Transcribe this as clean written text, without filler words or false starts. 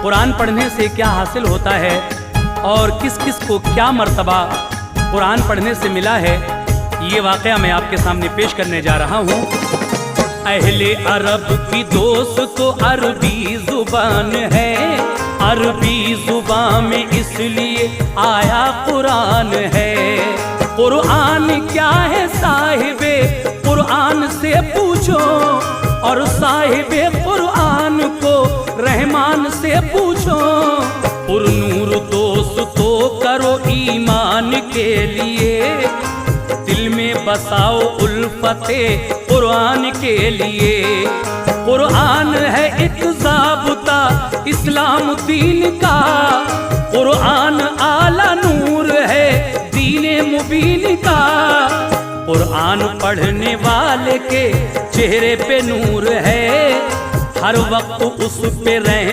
कुरान पढ़ने से क्या हासिल होता है और किस किस को क्या मर्तबा कुरान पढ़ने से मिला है, ये वाक़या मैं आपके सामने पेश करने जा रहा हूँ। अहले अरब की दोस्त तो अरबी जुबान है, अरबी जुबान में इसलिए आया कुरान है। कुरान क्या है साहिबे कुरान से पूछो, और साहिबे कुरान को रहमान से पूछो। पुरनूर दोस्त तो करो ईमान के लिए, दिल में बसाओ उल्फते कुरान के लिए। कुरान है एक ज़ाबता इस्लाम दीन का, कुरान आला नूर है दीने मुबीन का। कुरान पढ़ने वाले के चेहरे पे नूर है, हर वक्त उस पे रहे